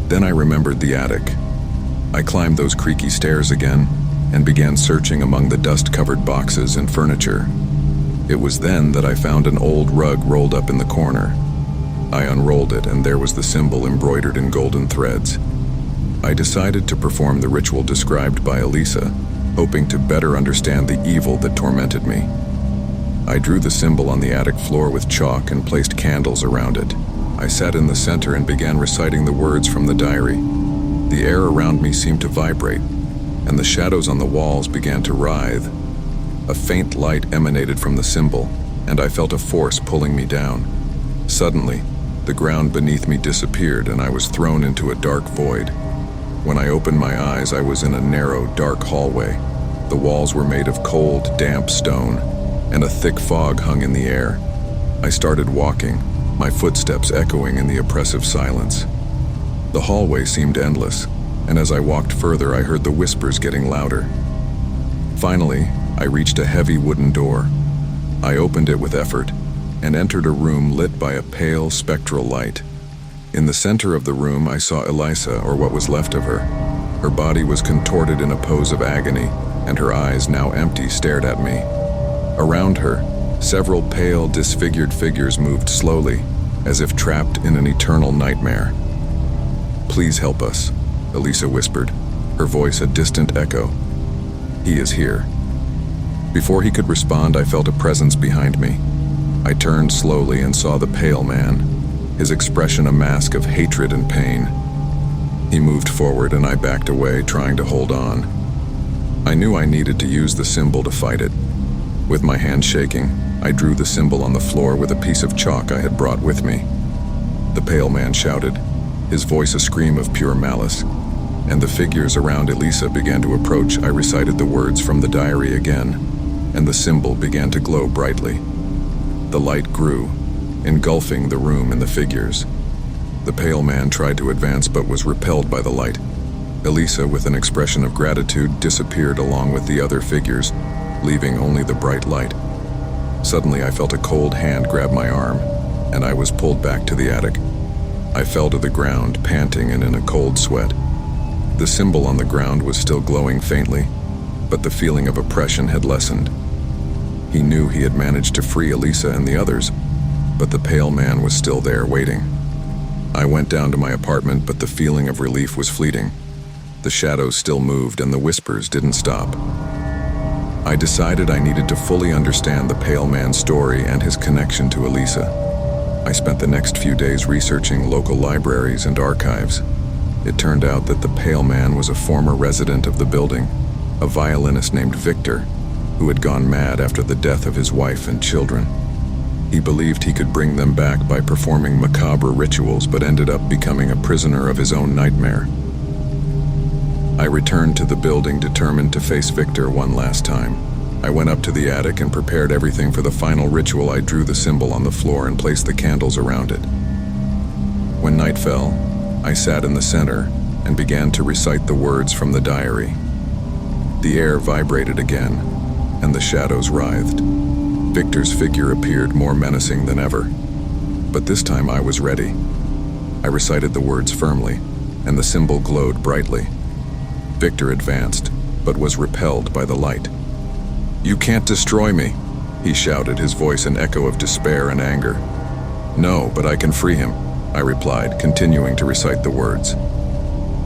Then I remembered the attic. I climbed those creaky stairs again and began searching among the dust-covered boxes and furniture. It was then that I found an old rug rolled up in the corner. I unrolled it, and there was the symbol embroidered in golden threads. I decided to perform the ritual described by Elisa, hoping to better understand the evil that tormented me. I drew the symbol on the attic floor with chalk and placed candles around it. I sat in the center and began reciting the words from the diary. The air around me seemed to vibrate. and the shadows on the walls began to writhe. A faint light emanated from the symbol, and I felt a force pulling me down. Suddenly, the ground beneath me disappeared and I was thrown into a dark void. When I opened my eyes, I was in a narrow, dark hallway. The walls were made of cold, damp stone, and a thick fog hung in the air. I started walking, my footsteps echoing in the oppressive silence. The hallway seemed endless, and as I walked further, I heard the whispers getting louder. Finally, I reached a heavy wooden door. I opened it with effort and entered a room lit by a pale, spectral light. In the center of the room, I saw Elisa, or what was left of her. Her body was contorted in a pose of agony, and her eyes, now empty, stared at me. Around her, several pale, disfigured figures moved slowly, as if trapped in an eternal nightmare. "Please help us," Elisa whispered, her voice a distant echo. "He is here." Before he could respond, I felt a presence behind me. I turned slowly and saw the pale man, his expression a mask of hatred and pain. He moved forward and I backed away, trying to hold on. I knew I needed to use the symbol to fight it. With my hand shaking, I drew the symbol on the floor with a piece of chalk I had brought with me. The pale man shouted, his voice a scream of pure malice, and the figures around Elisa began to approach. I recited the words from the diary again, and the symbol began to glow brightly. The light grew, engulfing the room and the figures. The pale man tried to advance but was repelled by the light. Elisa, with an expression of gratitude, disappeared along with the other figures, leaving only the bright light. Suddenly, I felt a cold hand grab my arm, and I was pulled back to the attic. I fell to the ground, panting and in a cold sweat. The symbol on the ground was still glowing faintly, but the feeling of oppression had lessened. He knew he had managed to free Elisa and the others, but the pale man was still there waiting. I went down to my apartment, but the feeling of relief was fleeting. The shadows still moved and the whispers didn't stop. I decided I needed to fully understand the pale man's story and his connection to Elisa. I spent the next few days researching local libraries and archives. It turned out that the pale man was a former resident of the building, a violinist named Victor, who had gone mad after the death of his wife and children. He believed he could bring them back by performing macabre rituals, but ended up becoming a prisoner of his own nightmare. I returned to the building determined to face Victor one last time. I went up to the attic and prepared everything for the final ritual. I drew the symbol on the floor and placed the candles around it. When night fell, I sat in the center and began to recite the words from the diary. The air vibrated again, and the shadows writhed. Victor's figure appeared more menacing than ever. But this time I was ready. I recited the words firmly, and the symbol glowed brightly. Victor advanced, but was repelled by the light. "You can't destroy me," he shouted, his voice an echo of despair and anger. "No, but I can free him," I replied, continuing to recite the words.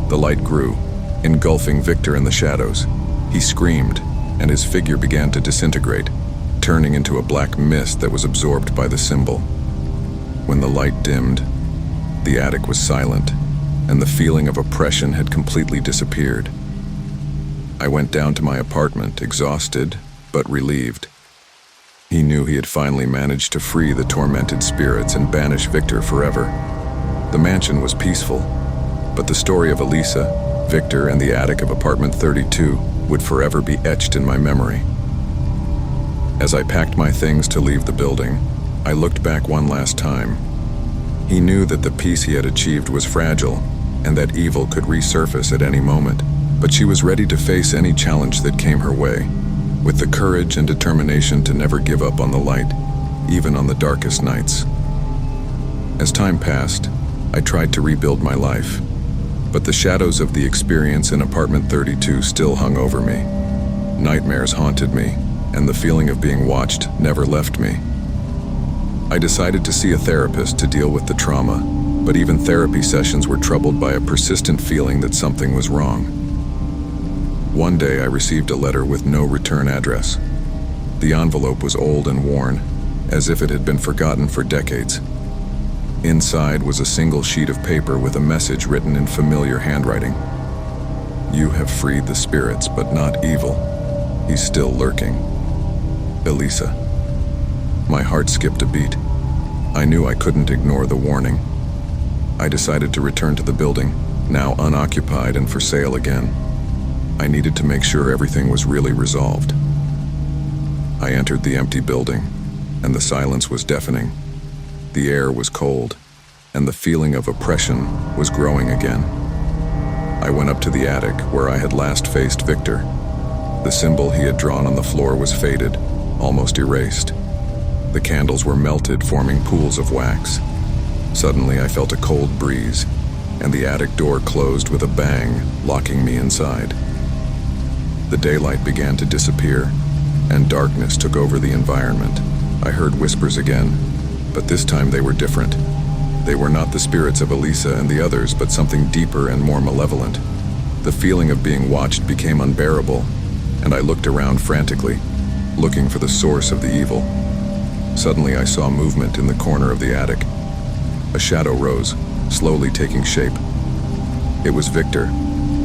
The light grew, engulfing Victor in the shadows. He screamed, and his figure began to disintegrate, turning into a black mist that was absorbed by the symbol. When the light dimmed, the attic was silent, and the feeling of oppression had completely disappeared. I went down to my apartment, exhausted but relieved. He knew he had finally managed to free the tormented spirits and banish Victor forever. The mansion was peaceful, but the story of Elisa, Victor, and the attic of apartment 32 would forever be etched in my memory. As I packed my things to leave the building, I looked back one last time. He knew that the peace he had achieved was fragile, and that evil could resurface at any moment, but she was ready to face any challenge that came her way, with the courage and determination to never give up on the light, even on the darkest nights. As time passed, I tried to rebuild my life, but the shadows of the experience in apartment 32 still hung over me. Nightmares haunted me, and the feeling of being watched never left me. I decided to see a therapist to deal with the trauma, but even therapy sessions were troubled by a persistent feeling that something was wrong. One day I received a letter with no return address. The envelope was old and worn, as if it had been forgotten for decades. Inside was a single sheet of paper with a message written in familiar handwriting. You have freed the spirits, but not evil. He's still lurking. Elisa. My heart skipped a beat. I knew I couldn't ignore the warning. I decided to return to the building, now unoccupied and for sale again. I needed to make sure everything was really resolved. I entered the empty building, and the silence was deafening. The air was cold, and the feeling of oppression was growing again. I went up to the attic where I had last faced Victor. The symbol he had drawn on the floor was faded, almost erased. The candles were melted, forming pools of wax. Suddenly, I felt a cold breeze, and the attic door closed with a bang, locking me inside. The daylight began to disappear, and darkness took over the environment. I heard whispers again, but this time they were different. They were not the spirits of Elisa and the others, but something deeper and more malevolent. The feeling of being watched became unbearable, and I looked around frantically, looking for the source of the evil. Suddenly I saw movement in the corner of the attic. A shadow rose, slowly taking shape. It was Victor,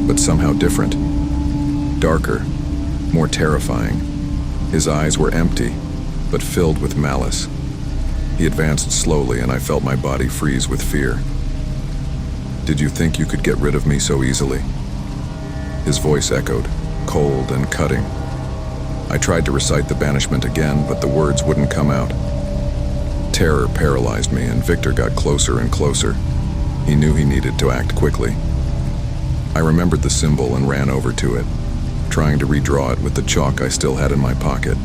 but somehow different. Darker, more terrifying. His eyes were empty, but filled with malice. He advanced slowly, and I felt my body freeze with fear. Did you think you could get rid of me so easily? His voice echoed, cold and cutting. I tried to recite the banishment again, but the words wouldn't come out. Terror paralyzed me, and Victor got closer and closer. He knew he needed to act quickly. I remembered the symbol and ran over to it, trying to redraw it with the chalk I still had in my pocket.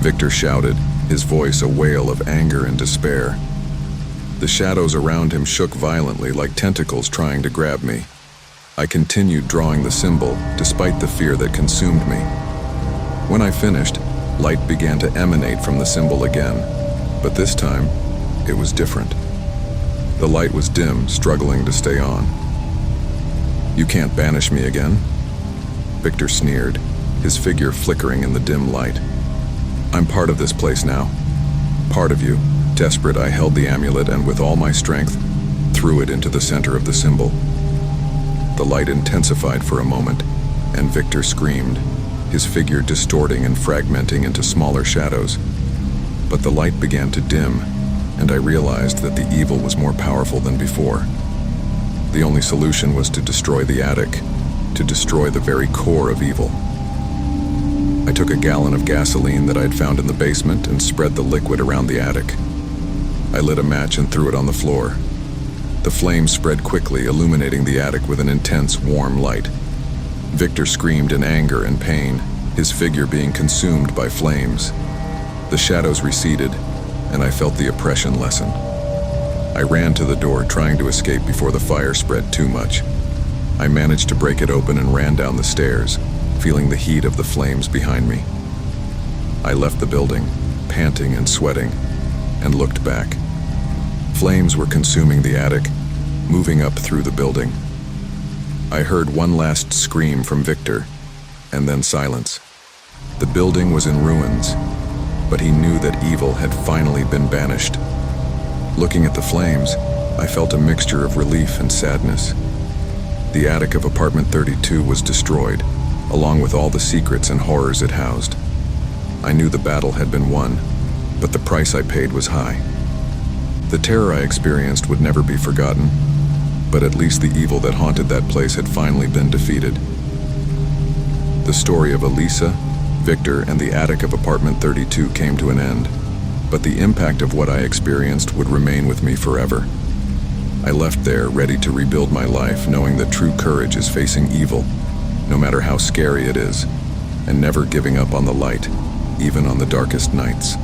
Victor shouted, his voice a wail of anger and despair. The shadows around him shook violently like tentacles trying to grab me. I continued drawing the symbol, despite the fear that consumed me. When I finished, light began to emanate from the symbol again, but this time, it was different. The light was dim, struggling to stay on. You can't banish me again? Victor sneered, his figure flickering in the dim light. I'm part of this place now. Part of you. Desperate, I held the amulet and with all my strength, threw it into the center of the symbol. The light intensified for a moment, and Victor screamed, his figure distorting and fragmenting into smaller shadows. But the light began to dim, and I realized that the evil was more powerful than before. The only solution was to destroy the attic, to destroy the very core of evil. I took a gallon of gasoline that I had found in the basement and spread the liquid around the attic. I lit a match and threw it on the floor. The flames spread quickly, illuminating the attic with an intense, warm light. Victor screamed in anger and pain, his figure being consumed by flames. The shadows receded, and I felt the oppression lessen. I ran to the door, trying to escape before the fire spread too much. I managed to break it open and ran down the stairs, feeling the heat of the flames behind me. I left the building, panting and sweating, and looked back. Flames were consuming the attic, moving up through the building. I heard one last scream from Victor, and then silence. The building was in ruins, but he knew that evil had finally been banished. Looking at the flames, I felt a mixture of relief and sadness. The attic of apartment 32 was destroyed, along with all the secrets and horrors it housed. I knew the battle had been won, but the price I paid was high. The terror I experienced would never be forgotten, but at least the evil that haunted that place had finally been defeated. The story of Elisa, Victor, and the attic of apartment 32 came to an end, but the impact of what I experienced would remain with me forever. I left there ready to rebuild my life, knowing that true courage is facing evil, no matter how scary it is, and never giving up on the light, even on the darkest nights.